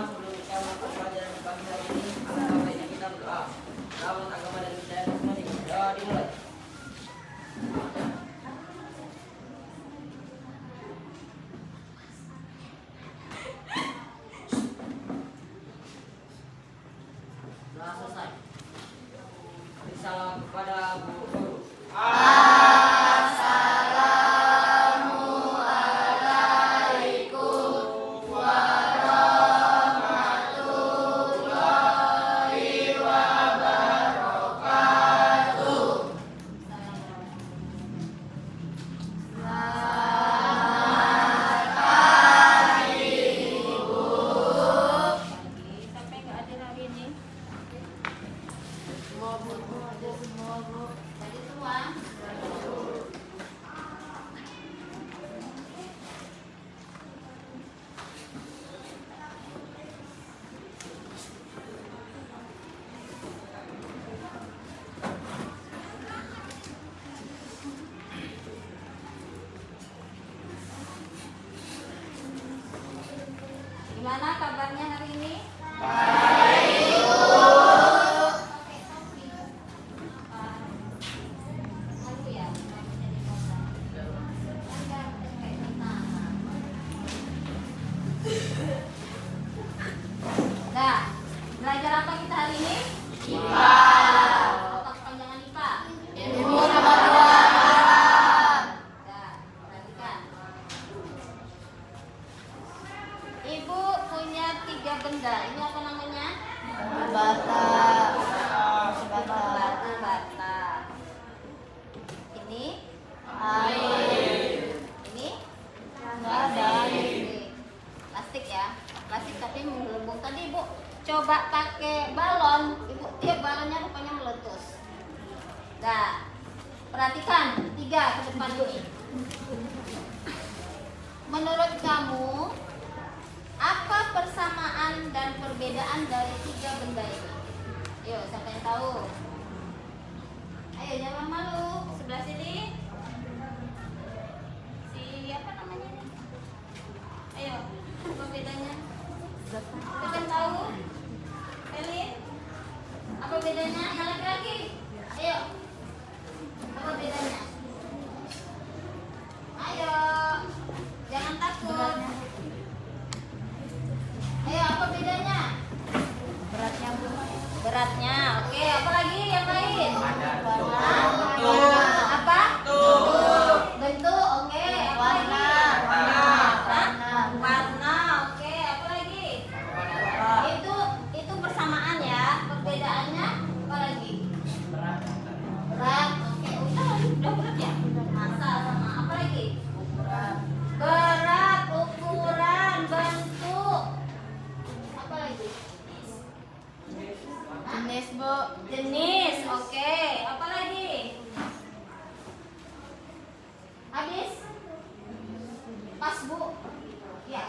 sebelum kita melakukan pelajaran di pagi hari ini, alangkah baiknya kita berdoa. Menurut agama dan budaya masing-masing. Doa dimulai. Telah selesai. Beri salam kepada Bu Guru. Gimana kabarnya hari ini? Malu ya? Nah, belajar apa kita hari ini? IPA. Apa kepanjangan IPA? Ilmu pengetahuan. Nah, perhatikan. Ibu punya 3 benda. Ini apa namanya? Bata. Batu bata. Ini Air. ini Nggak ada air. plastik ya. Plastik tapi menggelembung. Tadi Ibu coba pakai balon, Ibu tiup balonnya rupanya meletus. Nah, perhatikan 3 ke depan ini. Menurut kamu apa persamaan dan perbedaan dari 3 benda ini? Yuk, siapa yang tahu? Ayo, jangan malu. Sebelah sini. Apa namanya ini? Ayo, apa bedanya? Siapa yang tahu? Elin? Apa bedanya? Yang laki-laki? Ayo. Apa bedanya? Ayo. Jangan takut. Ayo, apa bedanya? Beratnya Bu. Beratnya. Oke, apa lagi yang lain? Warna. Apa? Bentuk. Oke, apa lagi? Hah? Warna. Oke, apa lagi? Itu persamaan ya. Perbedaannya apa lagi? Berat. Oke, udah berat ya? Masa sama apa lagi? Berat, ukuran, bentuk. Apa lagi? Jenis Bu. Jenis. Oke, apa lagi? Habis? Pas Bu? Ya.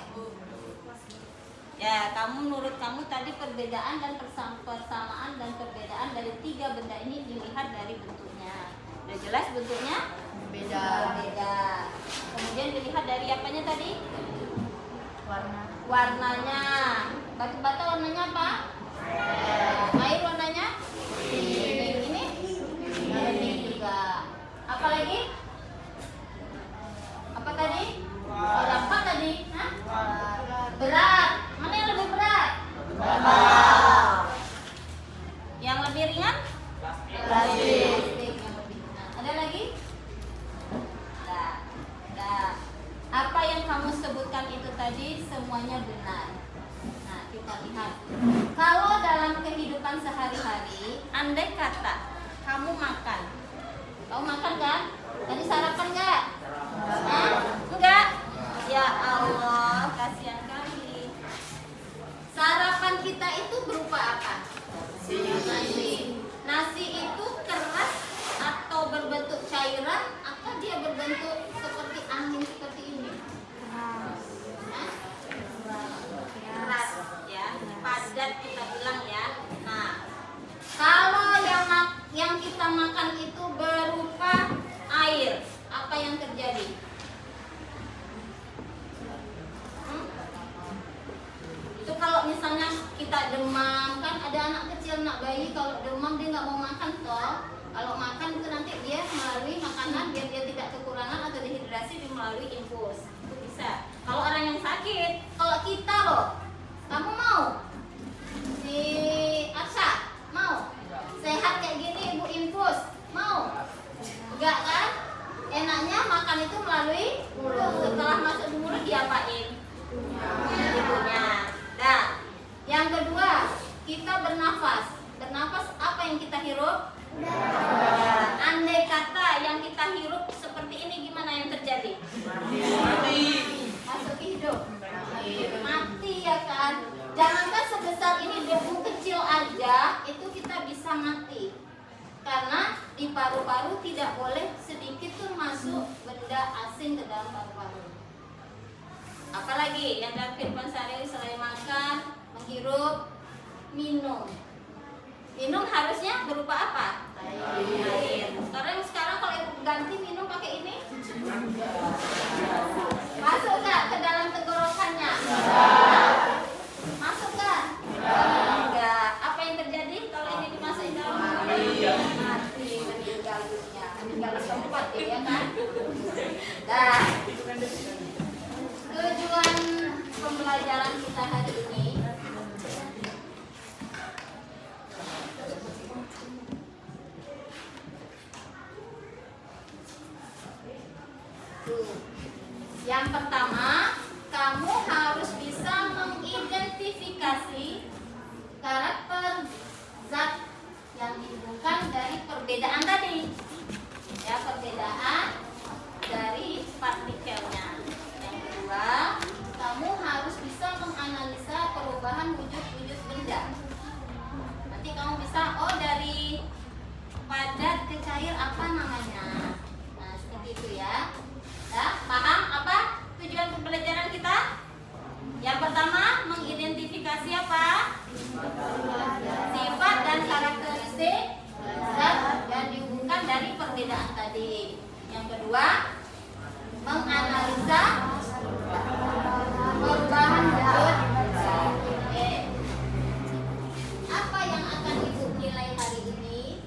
Ya, menurut kamu tadi perbedaan dan persamaan dan perbedaan dari 3 benda ini dilihat dari bentuknya. Udah jelas bentuknya? Beda. Beda. Kemudian dilihat dari apanya tadi? Warna. Warnanya. Batu bata warnanya apa? Air warnanya? Ini? Pink juga. Apa lagi? Apa tadi? Apa tadi? Hah? Berat. Mana yang lebih berat? Yang lebih ringan? Plastik. Plastik yang lebih ringan. Ada lagi? Nah, apa yang kamu sebutkan itu tadi semuanya benar. Nah, kita lihat. Kalau dalam kehidupan sehari-hari, andai kata kamu makan kan? Tadi sarapan nggak? Hah? Enggak? Ya Allah, kasihan kali. Sarapan kita itu berupa apa? Nasi. Nasi itu keras atau berbentuk cairan atau dia berbentuk seperti angin seperti ini? Hah? Keras ya, padat kita bilang ya. Nah, kalau yang kita makan itu berupa air, apa yang terjadi? Itu kalau misalnya kita demam, kan ada anak kecil, anak bayi kalau demam dia nggak mau makan toh. Kalau makan itu nanti dia melalui makanan biar dia tidak kekurangan atau dehidrasi dia melalui infus. Itu bisa. Kalau orang yang sakit, kalau kita loh, kamu mau? Si Aksa mau? Sehat kayak gini ibu infus mau? Enggak kan? Enaknya makan itu melalui mulut. Setelah masuk di mulut diapain? Ibunya. Nah, yang kedua kita bernafas. Bernafas apa yang kita hirup? Andai kata yang kita hirup seperti ini, gimana yang terjadi? Mati. Masuk ke hidup. Mati ya kan? Jangankan sebesar ini debu kecil aja itu kita bisa mati. Karena di paru-paru tidak boleh sedikit pun masuk benda asing ke dalam paru-paru. Apalagi yang dalam kehidupan sehari-hari selain makan, menghirup, minum. Minum harusnya berupa apa? Air. Sekarang kalau ibu ganti minum pakai ini, masuk nggak ke dalam tenggorokannya? Masuk nggak? Enggak. Apa yang terjadi kalau ini dimasukin dalam mulut? Mati meninggal dunia. Meninggal sempat ya kan? Nah, tujuan pembelajaran kita hari ini yang pertama, kamu harus bisa mengidentifikasi karakter zat yang dihubungkan dari perbedaan tadi. Ya, perbedaan dari partikelnya. Yang kedua, kamu harus bisa menganalisa perubahan wujud-wujud benda. Nanti kamu bisa, oh dari padat ke cair apa namanya. Nah, seperti itu ya. Ya, paham apa tujuan pembelajaran kita? Yang pertama, mengidentifikasi apa? Sifat dan karakteristik zat yang dihubungkan dari perbedaan tadi. Yang kedua, menganalisa perubahan wujud. Oke. Apa yang akan ibu nilai hari ini?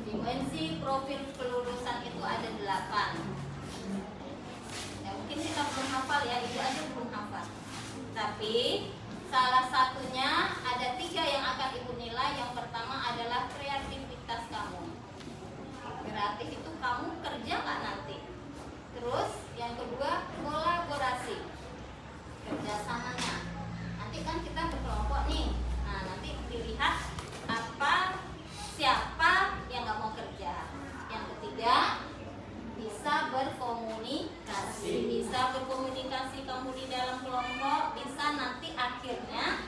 Dimensi profil pelurusan itu ada 8. Ya, mungkin kita belum hafal ya, ibu aja belum hafal. Tapi salah satunya ada 3 yang akan ibu nilai. Yang pertama adalah kreativitas kamu. Kreatif itu kamu kerja nggak nanti. Terus yang kedua kolaborasi, kerjasamanya. Nanti kan kita berkelompok nih. Nah nanti dilihat apa siapa yang nggak mau kerja. Yang ketiga bisa berkomunikasi kamu di dalam kelompok, bisa nanti akhirnya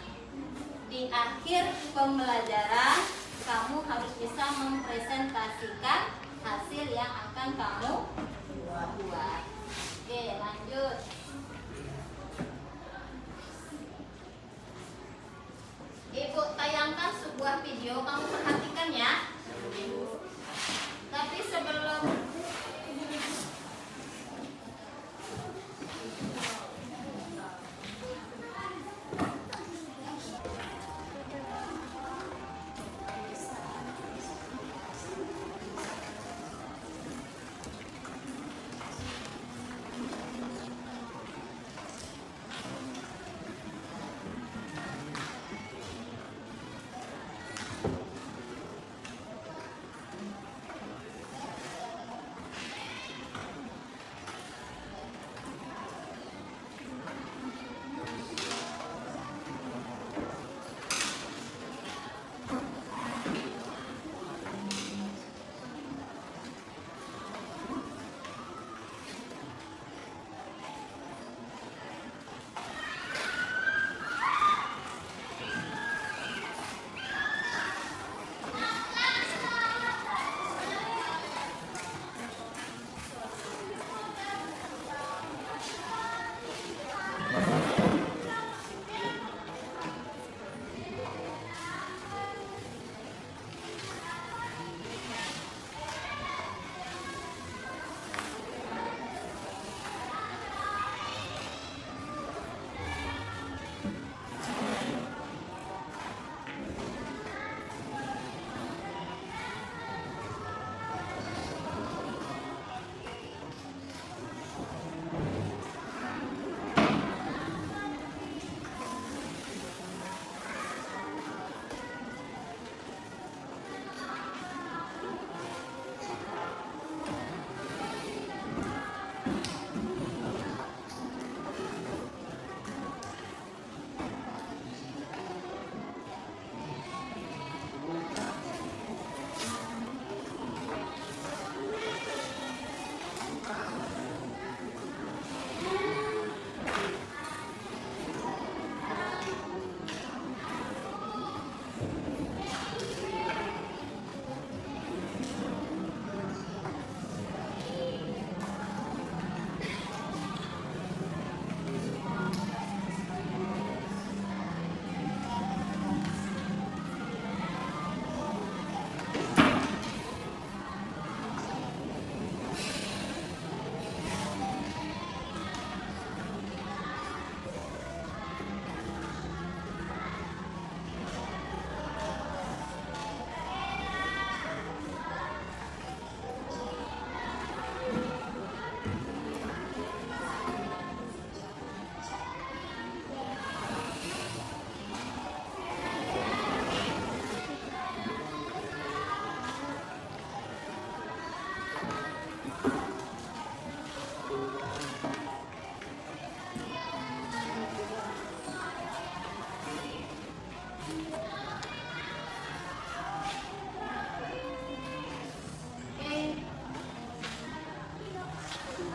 di akhir pembelajaran kamu harus bisa mempresentasikan hasil yang akan kamu buat. Oke, lanjut. Ibu tayangkan sebuah video, kamu perhatikan ya. Tapi sebelum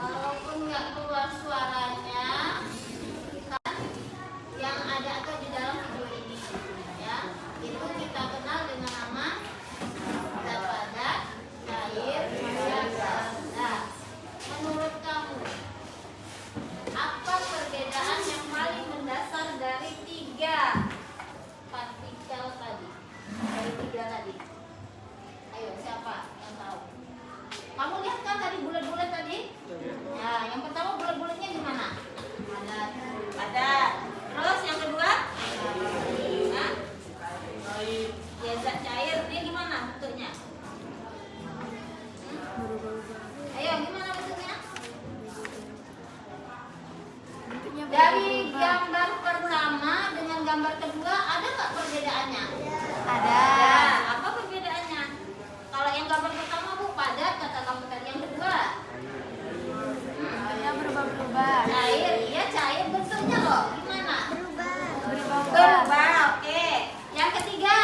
Walaupun nggak keluar suaranya, yang ada atau di dalam video ini, ya, itu kita kenal dengan nama zat padat, cair, dan gas. Menurut kamu, apa perbedaan yang paling mendasar dari tiga partikel tadi? Dari tiga tadi. Ayo, siapa yang tahu? Kamu lihat kan tadi bulat-bulat tadi? Nah, yang pertama bulat-bulatnya gimana? Padat. Padat. Terus yang kedua? Hah? Ya, zat cair. Dia gimana bentuknya? Ayo, gimana bentuknya? Dari gambar pertama dengan gambar kedua ada nggak perbedaannya? Ada. Apa perbedaannya? Kalau yang gambar pertama Bu padat, kata kamu tadi. Yang kedua? Warnanya berubah-ubah. Cair, iya cair bentuknya loh. Gimana? Berubah-ubah. Berubah, oke. Yang ketiga?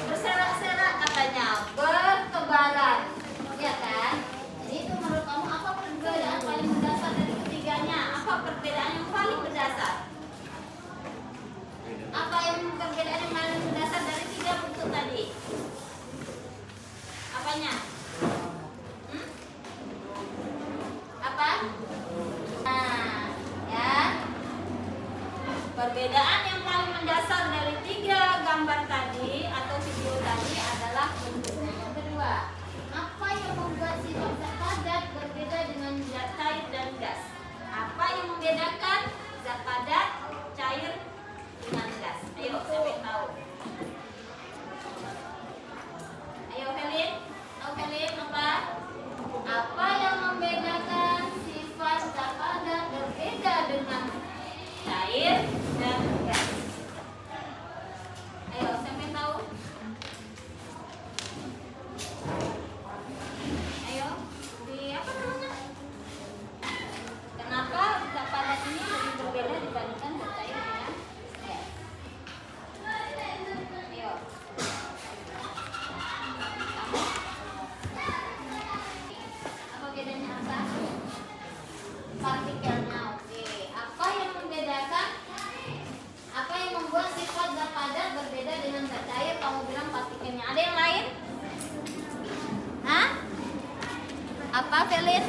Berserak-serak katanya, bertebaran. Ya kan? Jadi itu menurut kamu apa perbedaan paling mendasar dari ketiganya? Apa perbedaan yang paling mendasar? Apa yang perbedaan yang paling mendasar dari tiga bentuk tadi? Apanya? Apa? Nah, ya. Perbedaan yang paling mendasar dari tiga gambar tadi atau video tadi adalah bentuknya. Yang kedua, apa yang membuat sifat zat padat berbeda dengan zat cair dan gas? Apa yang membedakan zat padat, cair dengan gas? Ayo, siapa yang tahu? Ayo, Felin. Tahu Felin apa? Apa yang membedakan sifat zat padat berbeda dengan cair dan gas? Ayo, siapa yang tahu? Ayo, di apa namanya? Kenapa zat padat ini lebih berbeda dibandingkan zat cair dengan gas? Ayo. Apa bedanya apa? Partikelnya, oke. Apa yang membedakan? Apa yang membuat sifat zat padat berbeda dengan zat cair? Kamu bilang partikelnya. Ada yang lain? Hah? Apa, Felin?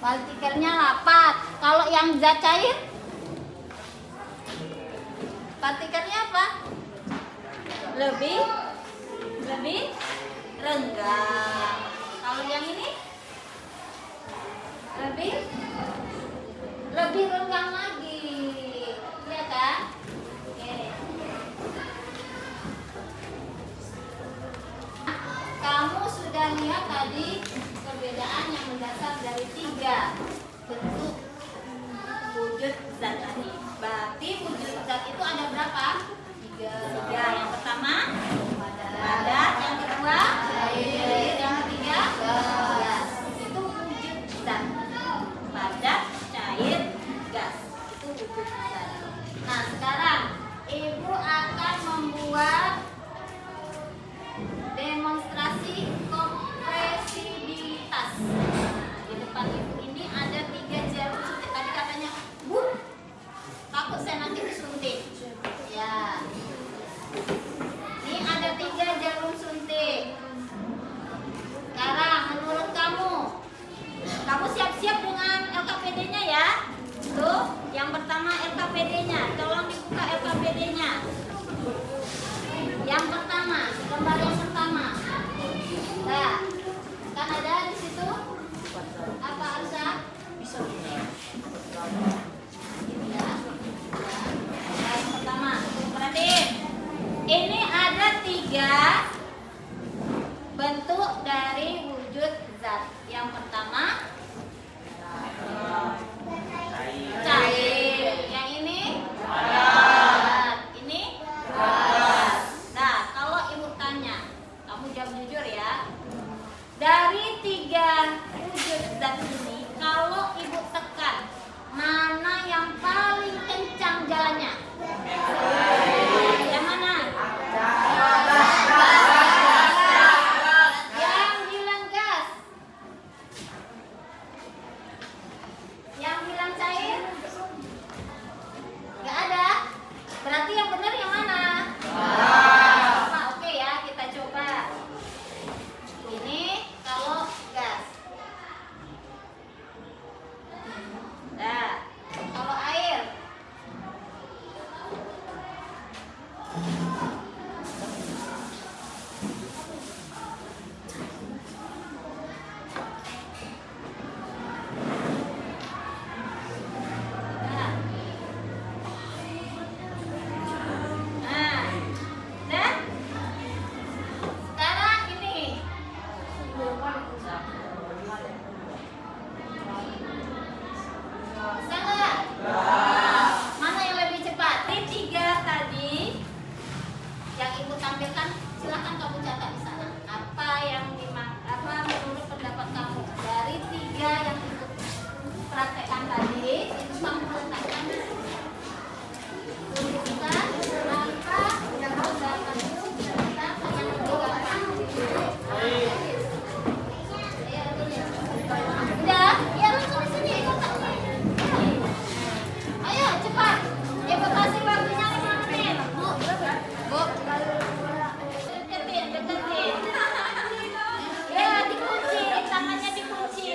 Partikelnya rapat. Kalau yang zat cair? Partikelnya apa? Lebih renggang. Kalau yang ini lebih renggang lagi, ya kan? Oke. Kamu sudah lihat tadi perbedaan yang mendasar dari tiga bentuk wujud zat tadi. Berarti wujud zat itu ada berapa? Tiga. Yang pertama padat, yang kedua cair, yang ketiga gas. Itu wujud zat. Padat, cair, gas. Itu wujud zat. Nah, sekarang Ibu akan membuat demonstrasi kompresibilitas. Nah, di depan Ibu ini ada 3 jarum suntik. Tadi katanya, Bu, takut saya nanti disuntik. Ya. Ini ada 3 jarum suntik. Dari 3 wujud zat ini, kalau ibu tekan, mana yang paling kencang jalannya? Yang mana? Yang bilang gas. Yang bilang cair? Nggak ada. Berarti yang benar yang mana? Oke ya, kita coba. Ini kalau gas. Nah, kalau air. Nah, dan sekarang ini bisa nggak? Mana yang lebih cepat? Di 3 tadi yang ibu tampilkan, silahkan kamu catat di sana. Apa yang apa menurut pendapat kamu dari 3 yang ibu praktekkan tadi itu kamu letakkan tuliskan apa yang mendapat kita yang lebih gampang. Udah, ya langsung di sini kotaknya. Ayo cepat, ibu kasih waktunya 5 menit. Bu, deketin. Ya, dikunci, tangannya dikunci.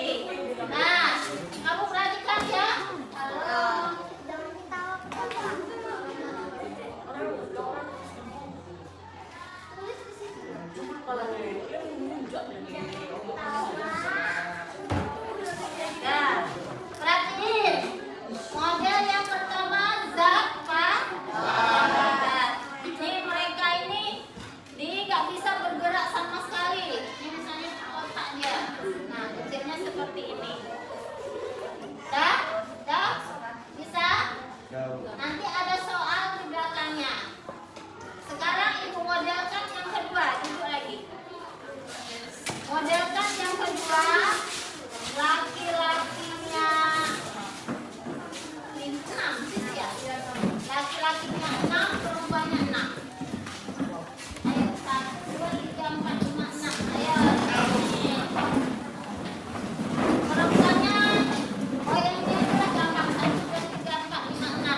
Nah, kamu perhatikan ya. Nah, perhatiin. Model yang pertama zat padat. Ini mereka ini nggak bisa bergerak sama sekali. Ini misalnya kotak dia. Nah, kecilnya seperti ini. Dah? Bisa? Nanti ada soal di belakangnya. Sekarang ibu modelkan yang kedua, ibu lagi. Modelkan yang kedua, laki-lakinya 6 sih ya. Laki-lakinya 6, perempuannya 6. Ayo 1, 2, 3, 4, 5, 6. Ayo. Perempuannya yang dia sudah gampang. 1, 2, 3, 4, 5, 6.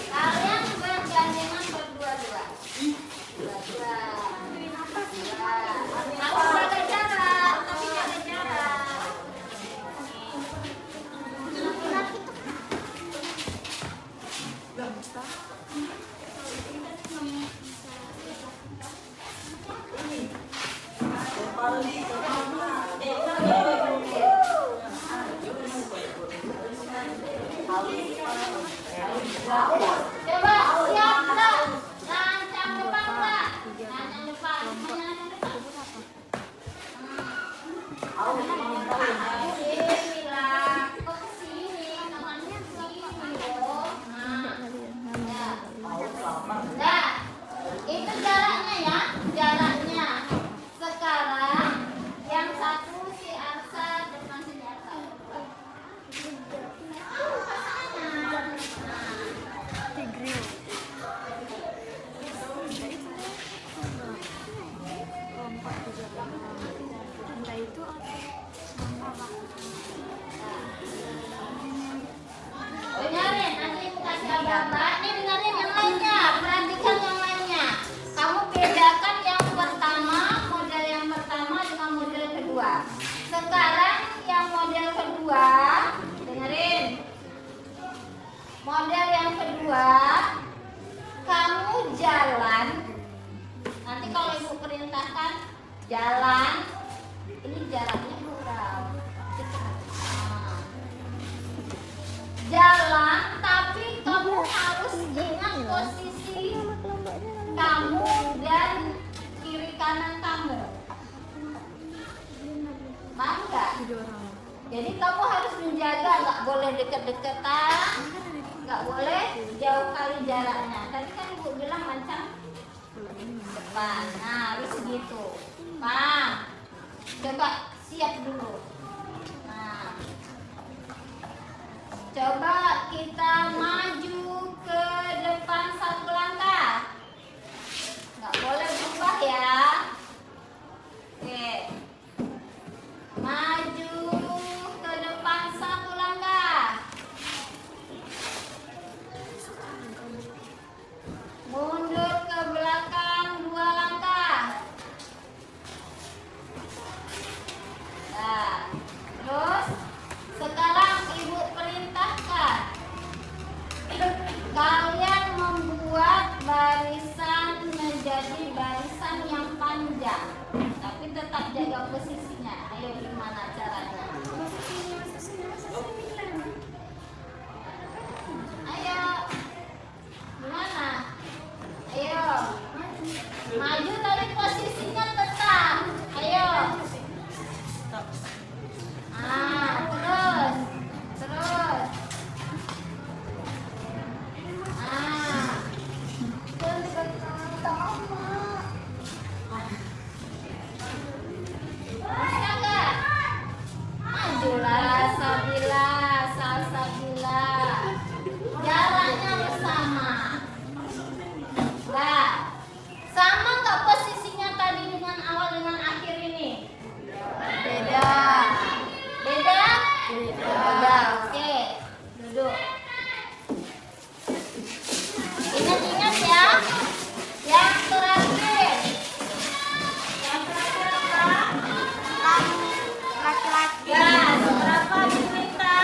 Kalian bergandengan berdua-dua. Dua-dua. Harus jaga jarak, tapi jaga jarak. Coba siap enggak? Lancang depan enggak? Lancang depan. Sini lah. Kok kesini? Tangannya kesini dong. Nah, itu jaraknya ya. Jaraknya. Sekarang yang satu si Arsa depan sini Arsa. Dengarin, nanti ibu kasih abang-abang. Ini dengarin yang lainnya, perhatikan yang lainnya. Kamu bedakan yang pertama, model yang pertama dengan model kedua. Sekarang yang model kedua, dengerin. Model yang kedua, kamu jalan. Nanti kalau ibu perintahkan jalan, ini jalannya kurang. Jalan, tapi kamu harus ingat posisi kamu dan kiri kanan kamu. Paham nggak? Jadi kamu harus menjaga, nggak boleh deket-deketan. nggak boleh jauh kali jaraknya. Tadi kan ibu bilang macam depan. Nah, harus gitu. Paham? Coba siap dulu. Nah, coba kita maju ke depan 1 langkah. Nggak boleh berubah ya. Oke. Maju ke depan 1 langkah. Mundur ke belakang 2 langkah. Nah, terus sekarang ibu perintahkan kalian membuat barisan menjadi barisan yang panjang, tapi tetap jaga posisinya. Ayo, gimana caranya? Ayo, gimana? Ayo, maju tapi posisinya tetap. Ayo. Terus. Bisa nggak? Majulah, salsabila. Jaraknya bersama. Nggak. Sama nggak posisinya tadi dengan awal dengan akhir ini? Beda. Beda? Beda. Oke, duduk. Ingat-ingat ya. Yang terakhir. Yang terakhir apa? Kamu laki-laki. Ya, berapa cerita?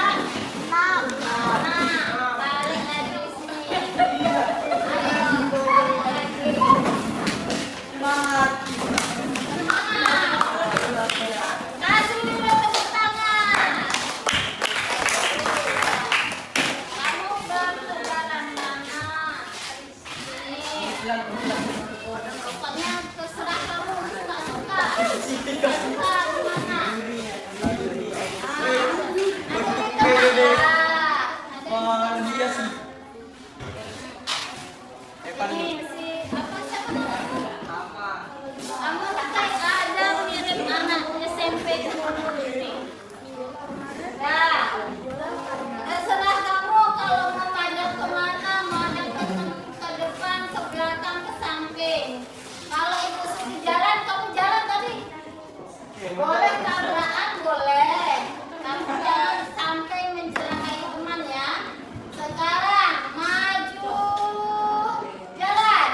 6. Nah, balik lagi sini. Ayo, balik lagi. Semangat. Kasih dulu tepuk tangan. Kamu berkebaran mana? Sini. Pokoknya terserah kamu suka-suka. Suka gimana? Dia sih. Ini si apa siapa? Sama. Kamu kayak ada mirip anak SMP dulu ini. Nah, terserah kamu kalau mau madep kemana, madep ke depan, ke belakang, ke samping. Kalau ibu suruh jalan, kamu jalan tadi. Boleh tabrakan, boleh. Kamu jangan sampai mencelakai teman ya. Sekarang maju, jalan.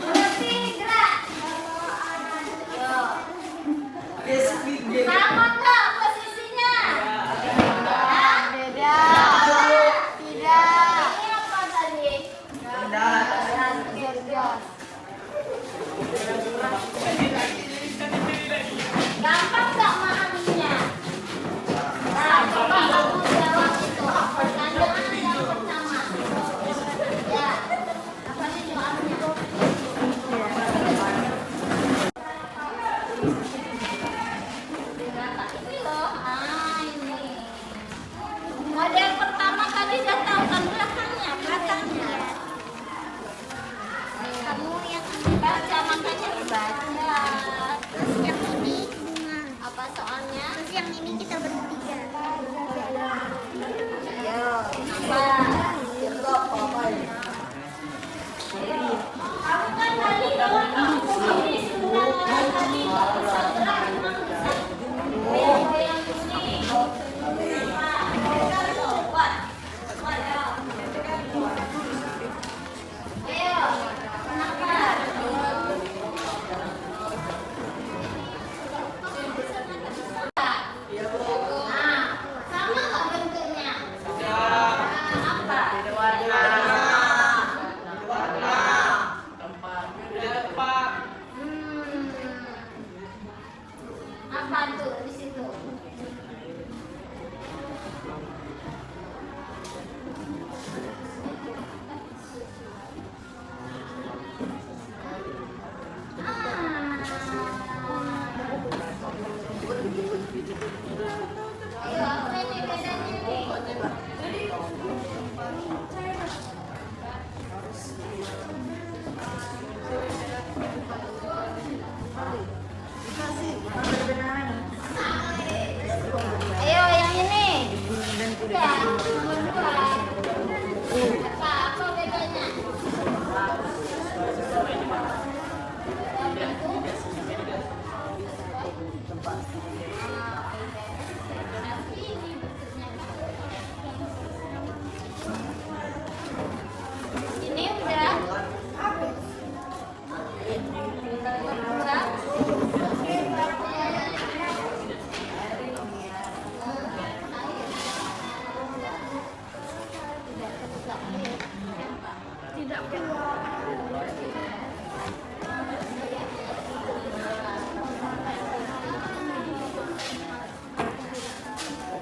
Berhenti, gerak. Yo. Sama nggak posisinya? Hah? Beda. Tidak. Ini apa tadi? Jos. Gampang nggak memahaminya? Nah, coba kamu jawab itu. Pertanyaan yang pertama. Ya, apa sih jawabnya? Berapa? Ini loh. Ini. Model pertama tadi udah tahu kan belakangnya, belakangnya. Kamu yang Baca makanya dibaca. itu. Ini udah. Tidak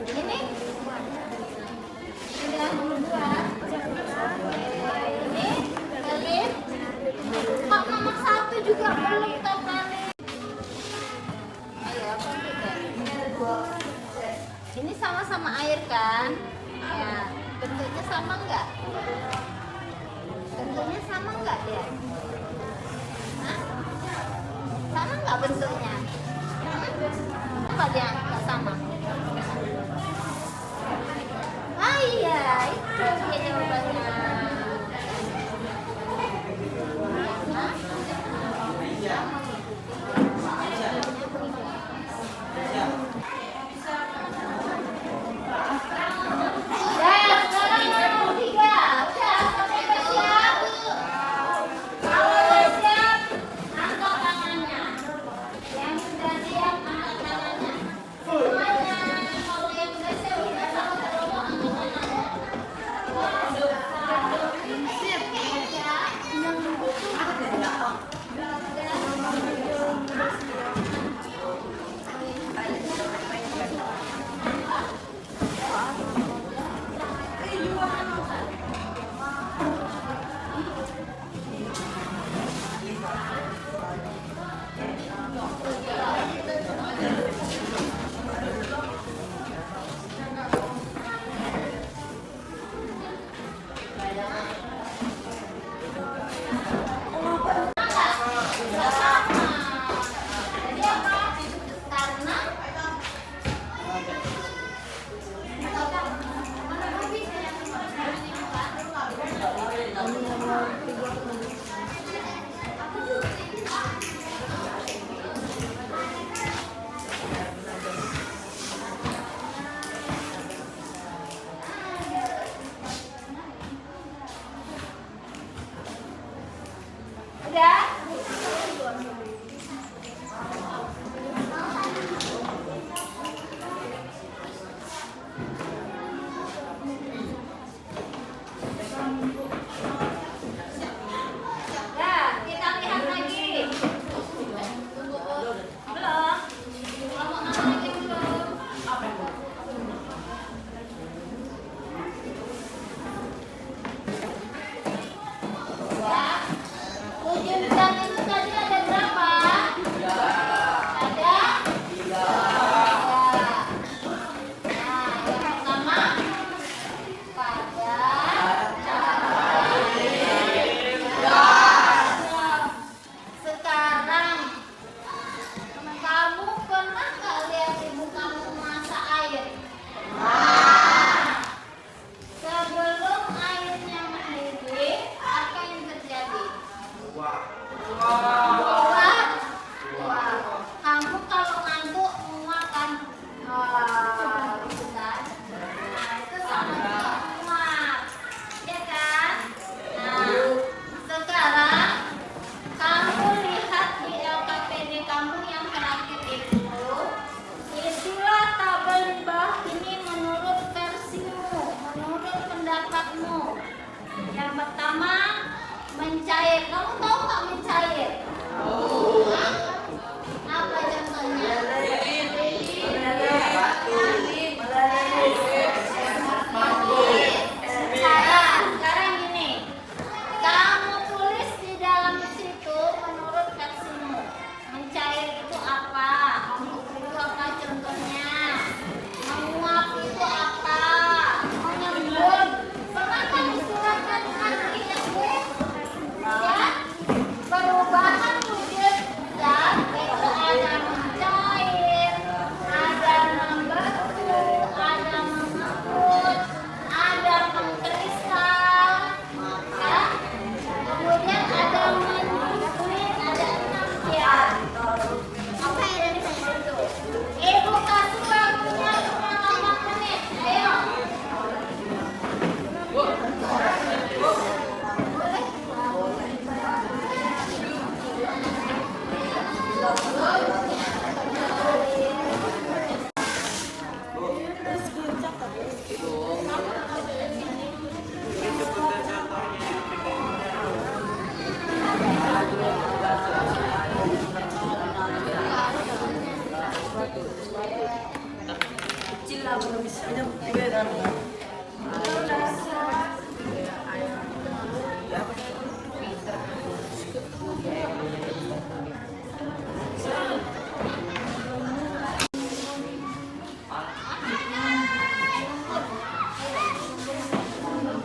ini udah dua. Ini kalian kok nomor 1 juga belum terkali. Ayo apa kita? Ini sama-sama air kan? Ya, bentuknya sama enggak? Bentuknya sama enggak dia? Hah? Sama enggak bentuknya? Apa dia enggak sama? Ah iya, itu dia jawabannya. Hah? Ya, sekarang nomor 3. Udah, sampai siap. Kalau udah siap, angkat tangannya. Yang sudah siap, angkat tangannya.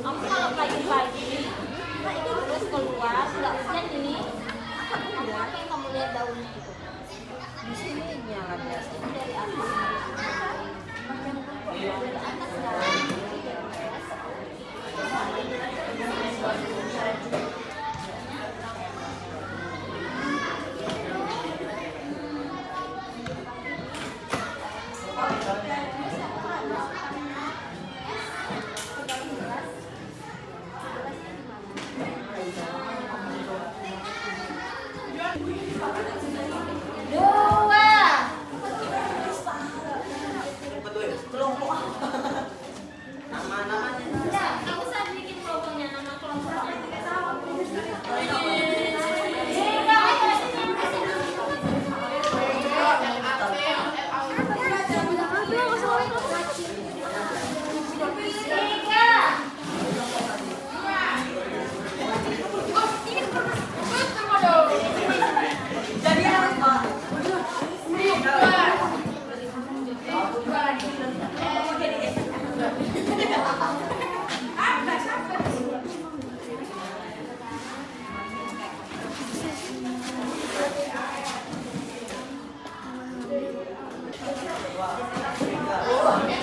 Kamu kalau pagi-pagi terus keluar nggak hujan ini, apa yang kamu lihat daunnya itu? Di sini nyala biasa. Itu dari atas. Dari atas daun.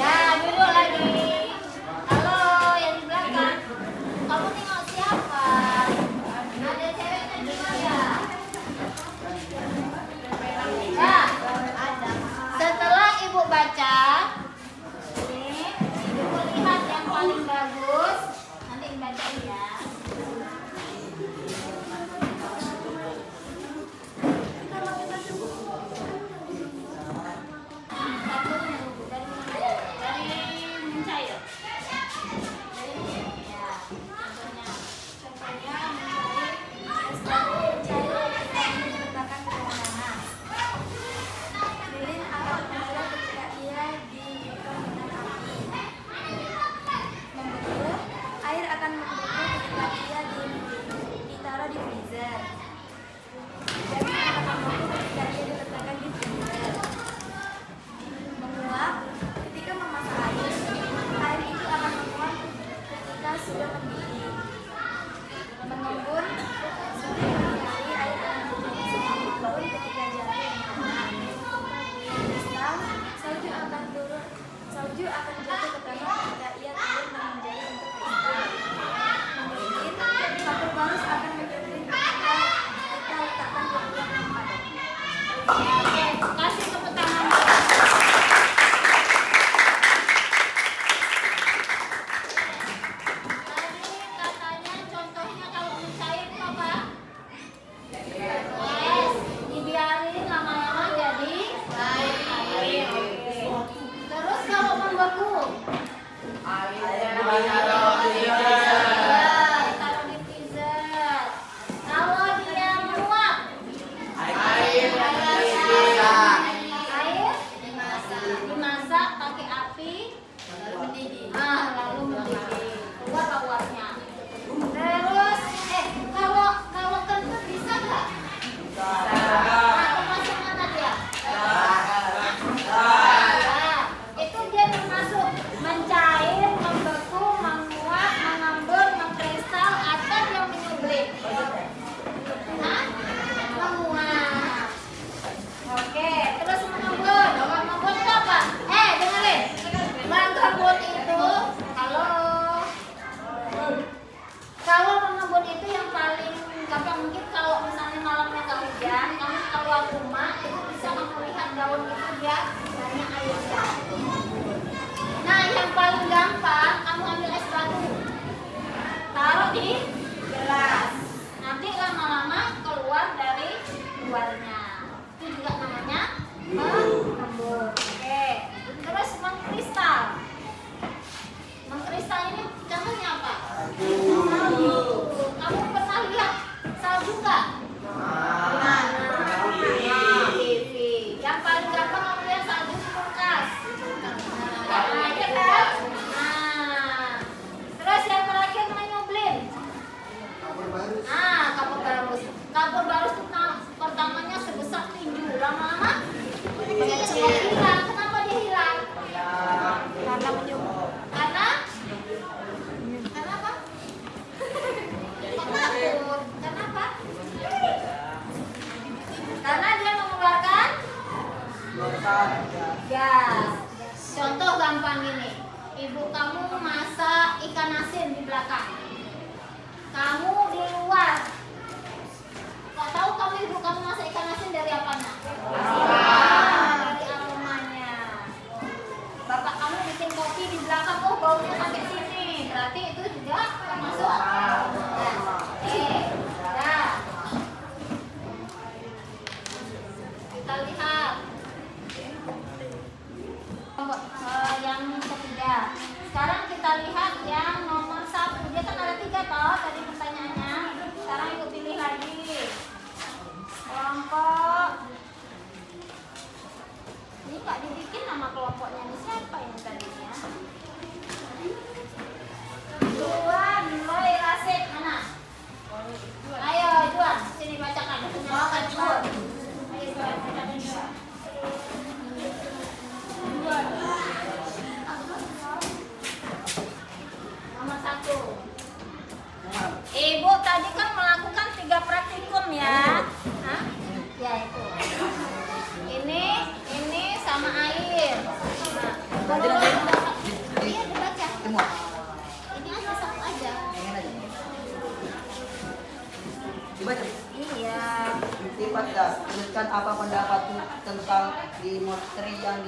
Ya, duduk lagi. Halo, yang di belakang. Kamu tengok siapa? Ada ceweknya juga ya? Ya. Setelah ibu baca, ini ibu lihat yang paling bagus. Nanti bacain ya. Lilin akan menyala ketika ia dihidupkan dengan api. Membeku, air akan membeku ketika ia ditaruh di freezer. Daging akan membeku ketika ia diletakkan di freezer. Menguap, ketika memasak air, air itu akan menguap ketika sudah mendidih. Mengembun, setiap pagi hari air akan menjadi mengembun ketika jatuh yang hangat. Kristal, salju akan jatuh ke tanah ketika ia turun dan menjadi bentuk kristal. Mungkin, kapur bagus akan menjadi ketika kita letakkan di ruang yang padat. Oke, kasih tepuk tangan. Tadi katanya contohnya kalau mencair itu apa? Yes, dibiarin lama-lama jadi air. Terus kalau membeku, taruh di freezer. Kalau dia menguap, air dimasak pakai api, lalu mendidih. Keluar uapnya. Terus, kalau kentut bisa nggak? Atau masuk mana dia? Nah, itu dia termasuk mencair, membeku, menguap, mengembun, mengkristal, atau dia menyublim. Hah? Menguap. Oke, terus mengembun. Mengembun itu apa? Dengerin. Mengembun itu, kalau mengembun itu yang paling gampang, mungkin kalau misalnya malamnya nggak hujan, kamu keluar rumah itu bisa kamu lihat daun itu dia banyak airnya. Nah, yang paling gampang kamu ambil es batu, taruh di gelas. Nanti lama-lama keluar dari luarnya. Itu juga namanya mengembun. Oke. Terus mengkristal. Mengkristal ini contohnya apa? Salju. Kamu pernah lihat salju nggak? Nah, TV. Yang paling gampang kamu lihat salju di kulkas. Nah, iya kan? Nah, terus yang terakhir menyublim. Nah, kapur barus. Kapur barus itu pertamanya sebesar tinju, lama-lama hilang. Kenapa dia hilang? Karena menyublim. Karena apa? Kok takut? Karena apa? Karena dia mengeluarkan gas. Contoh gampang ini. Ibu kamu masak ikan asin di belakang. Kamu di luar. Kok tahu kamu ibu kamu masak ikan asin dari apanya? Dari aromanya. Bapak kamu bikin kopi di belakang, oh baunya sampai sini. Berarti itu juga termasuk gas. Nah, kita lihat yang ketiga. Sekarang kita lihat yang nomor 1. Dia kan ada 3 toh tadi pertanyaannya. Sekarang ibu pilih lagi. Kelompok. Ini nggak dibikin nama kelompoknya. Ini siapa ini tadinya? Juan, Loy, Rasid, mana? Ayo Juan, sini bacakan. Juan. Ayo Juan, bacakan Juan. Nomor 1. Ibu tadi kan melakukan 3 praktikum ya. Hah? Ya itu. Ini sama air. Nah, iya dibaca. Ini aja satu aja. Dibaca. Iya. 14. Tuliskan apa pendapatmu tentang demonstrasi yang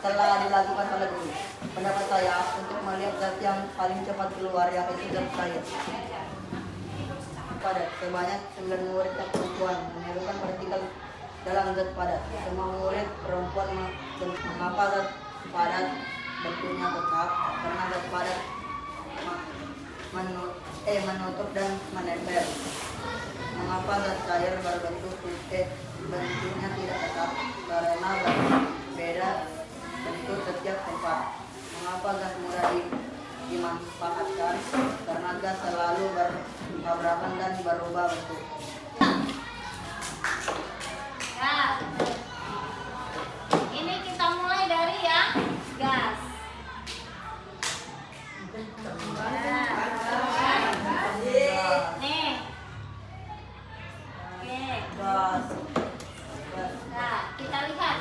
telah dilakukan oleh guru. Pendapat saya untuk melihat zat yang paling cepat keluar yaitu zat cair. Padat sebanyak 9 murid yang perempuan menirukan partikel dalam zat padat. Semua murid perempuan mengapa zat padat bentuknya tetap karena zat padat menutup dan menempel. Mengapa zat cair berbentuk bentuknya tidak tetap karena berbeda bentuk setiap tempat. Mengapa gas mudah dimanfaatkan? Karena gas selalu bertabrakan dan berubah bentuk. Ya. Ini kita mulai dari yang gas. Nih. Oke. Gas. Nah, kita lihat.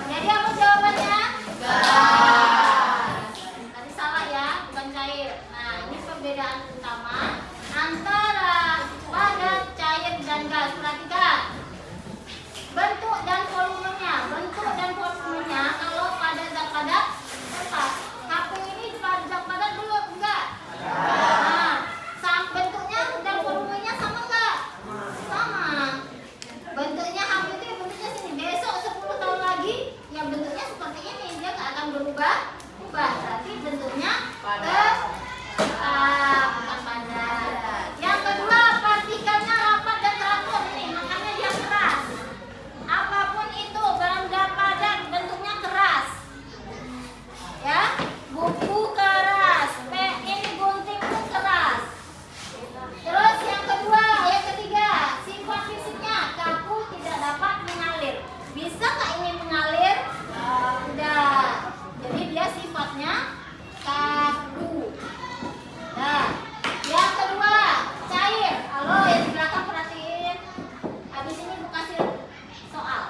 Jadi apa jawabannya? Gas. Tadi salah ya, bukan cair. Nah, ini perbedaan utama antara padat, cair, dan gas. Perhatikan. Bentuk dan volumenya. Bentuk dan volumenya kalau pada zat padat tetap. HP ini pada zat padat belum? Enggak. Nah, bentuknya dan volumenya sama enggak? Sama. Bentuknya HP itu bentuknya sini. Besok 10 tahun lagi yang bentuknya seperti ini, dia nggak akan berubah. Berarti bentuknya tetap, bukan padat. Yang kedua, partikelnya rapat dan teratur. Nih, makanya dia keras. Apapun itu, benda padat bentuknya keras. Ya, buku keras, ini gunting pun keras. Terus yang kedua, yang ketiga, sifat fisiknya kaku, tidak dapat mengalir. Bisa nggak ini mengalir? Tidak. Jadi dia sifatnya kaku. Nah, yang kedua, cair. Halo, yang di belakang perhatiin. Habis ini Bu kasih soal.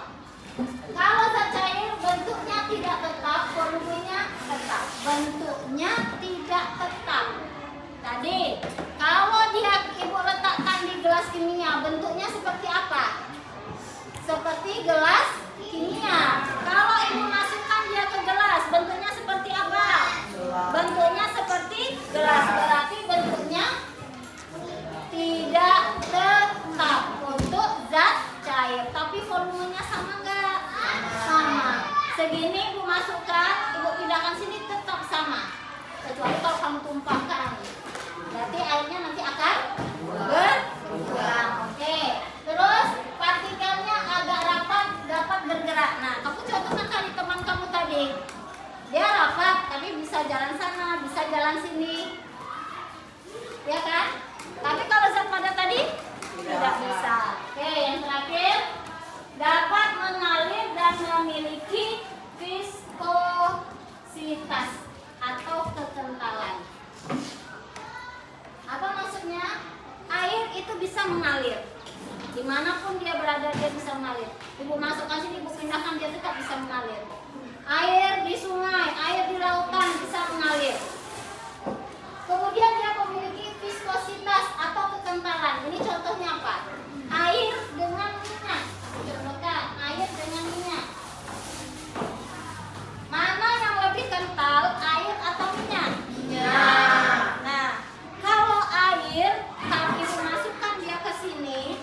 Kalau zat cair bentuknya tidak tetap, volumenya tetap. Bentuknya tidak tetap. Tadi, kalau dia Ibu letakkan di gelas kimia, bentuknya seperti apa? Seperti gelas kimia. Kalau Ibu masukkan dia ke gelas, bentuknya seperti apa? Bentuknya seperti gelas. Berarti bentuknya tidak tetap. Untuk begini Ibu masukkan, Ibu pindahkan sini tetap sama. Kecuali kalau kamu tumpahkan, berarti airnya nanti akan berkurang. Oke. Terus partikelnya agak rapat, dapat bergerak. Nah, kamu contohkan tadi teman kamu tadi, dia rapat tapi bisa jalan sana, bisa jalan sini, ya kan? Tapi kalau zat padat tadi tidak bisa. Oke, yang terakhir, dapat mengalir dan memiliki viskositas atau kekentalan. Apa maksudnya? Air itu bisa mengalir. Dimanapun dia berada, dia bisa mengalir. Ibu masukkan sini, Ibu pindahkan, dia tetap bisa mengalir. Air di sungai, air di lautan bisa mengalir. Kemudian dia memiliki viskositas atau kekentalan. Ini contohnya apa? Air dengan minyak. Contohkan, air dengan minyak. Mana yang lebih kental, air atau minyak? Minyak. Nah, kalau air, kalau Ibu masukkan dia ke sini,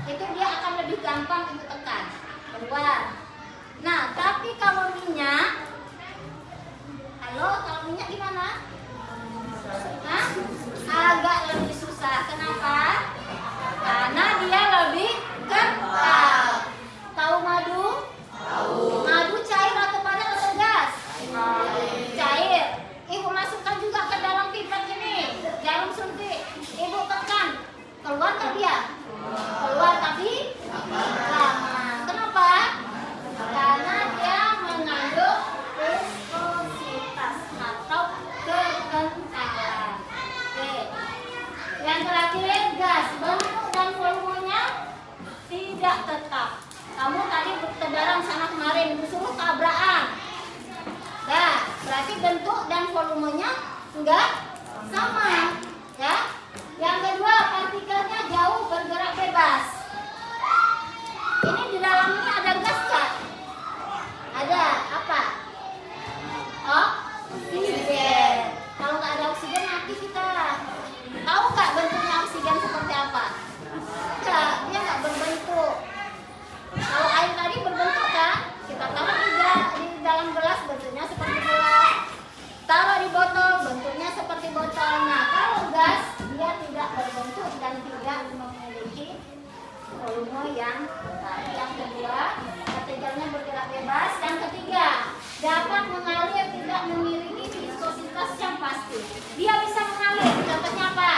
itu dia akan lebih gampang Ibu tekan keluar. Nah, tapi kalau minyak, halo, kalau minyak gimana? Hah? Agak lebih susah. Kenapa? Karena dia lebih kental. Tahu madu? Tahu. Madu cair atau padat atau gas? Cair. Ibu masukkan juga ke dalam pipet ini, jarum suntik. Ibu tekan, keluar ke dia? Keluar tapi lama. Kenapa? Karena dia mengandung viskositas atau kekentalan. Oke. Yang terakhir, gas. Bentuk dan volumenya tidak tetap. Kamu tadi bertebaran sana kemarin, disuruh tabrakan. Nah, berarti bentuk dan volumenya enggak sama, ya. Yang kedua, partikelnya jauh bergerak bebas. Ini di dalam ini ada gas nggak? Ada. Apa? Oksigen. Kalau nggak ada oksigen mati kita. Tahu nggak bentuknya oksigen seperti apa? Enggak, dia nggak berbentuk. Kalau air tadi berbentuk kan? Kita taruh di dalam gelas, bentuknya seperti gelas. Taruh di botol, bentuknya seperti botol. Nah, kalau gas, dia tidak berbentuk dan tidak memiliki volume yang besar. Yang kedua, partikelnya bergerak bebas. Yang ketiga, dapat mengalir, tidak memiliki viskositas yang pasti. Dia bisa mengalir. Contohnya apa?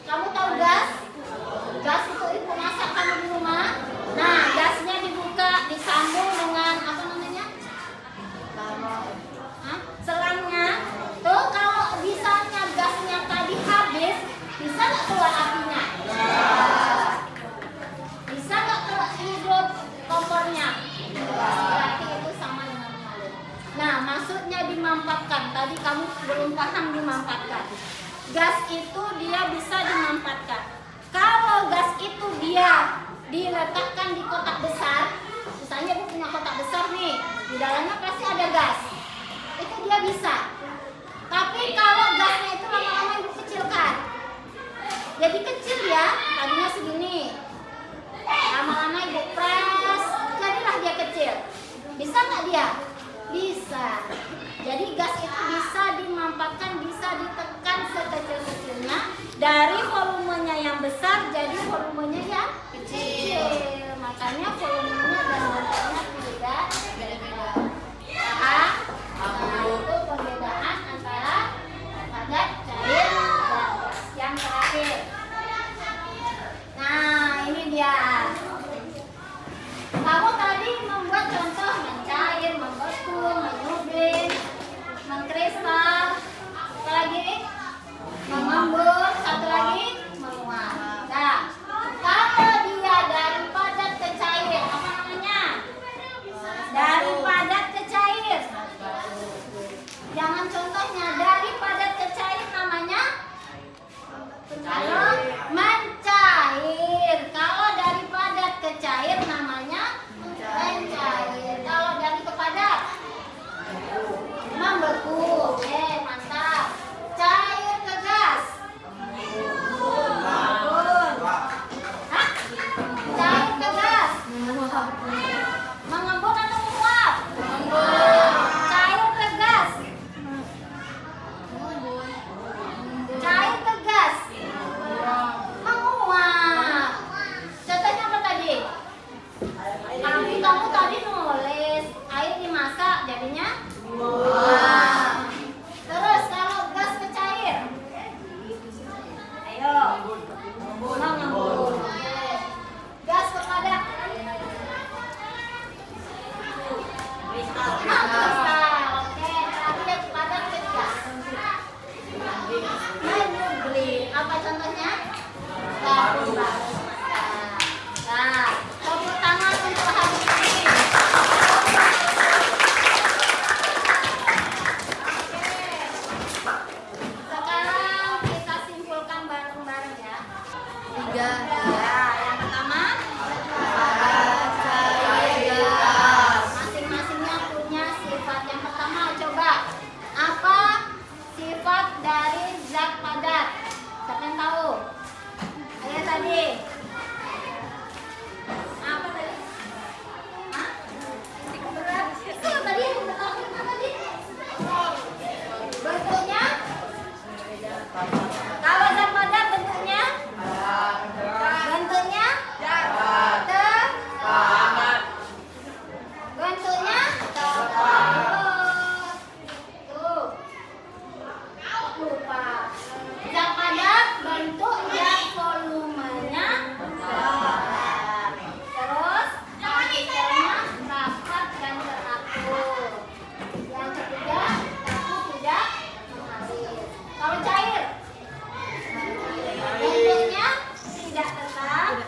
Kamu tahu gas? Gas itu Ibu masak kamu di rumah. Nah, gasnya dibuka, disambung dengan apa namanya? Selangnya. Tuh, kalau misalnya gasnya tadi habis, bisa nggak keluar apinya? Bisa nggak hidup kompornya? Berarti itu sama dengan mengalir. Nah, maksudnya dimampatkan. Tadi kamu belum paham dimampatkan. Gas itu dia bisa dimampatkan. Kalau gas itu dia diletakkan di kotak besar, misalnya Ibu punya kotak besar nih, di dalamnya pasti ada gas. Itu dia bisa. Tapi kalau gasnya itu lama-lama Ibu kecilkan, jadi kecil ya, tadinya segini, lama-lama Ibu press, jadilah dia kecil. Bisa nggak dia? Bisa. Jadi gas itu bisa dimampatkan, bisa ditekan sekecil-kecilnya, dari volumenya yang besar jadi volumenya yang kecil. Makanya volumenya dan bentuknya tidak beda. Nah, itu perbedaan antara padat, cair, dan gas. Yang terakhir. Nah, ini dia. Kamu tadi membuat contoh mencair, membeku, menyublim, mengkristal, apa lagi? Mengembun, satu lagi menguap. Nah, kalau dia dari padat ke cair, apa namanya? Dari padat ke cair. Jangan contohnya dari padat ke cair namanya? Kalau mencair. Kalau dari padat ke cair namanya mencair. Kalau dari ke padat membeku. Mantap. Cair ke gas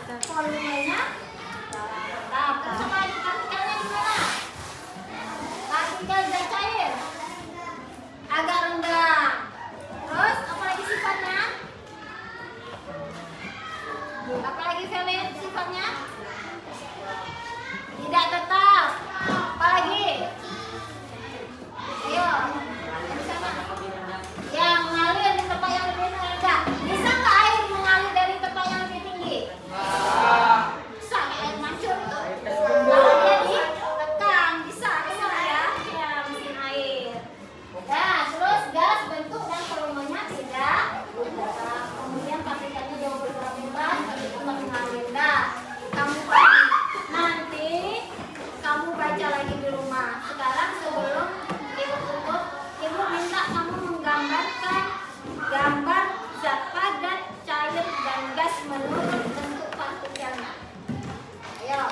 volumenya tetap. Terus partikelnya gimana? Partikel zat cair agak rendah. Terus apalagi sifatnya? Apalagi valence sifatnya? Tidak tetap. Apalagi? Ayo, yang sana. Yang mengalir di tempat yang lebih rendah. Bisa nggak air mengalir dari tempat yang lebih tinggi? Bisa, air mancur itu. Kalau dia ditekan, bisa ya? Ya, mesin air. Nah, terus gas bentuk dan volumenya tidak tetap. Kemudian partikelnya jauh bergerak itu mengalir. Nah, nanti kamu baca lagi di rumah. Sekarang sebelum ibu tutup, ibu minta kamu menggambarkan gambar zat padat, cair, dan gas menurut bentuk partikelnya. Ayo.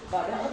Pada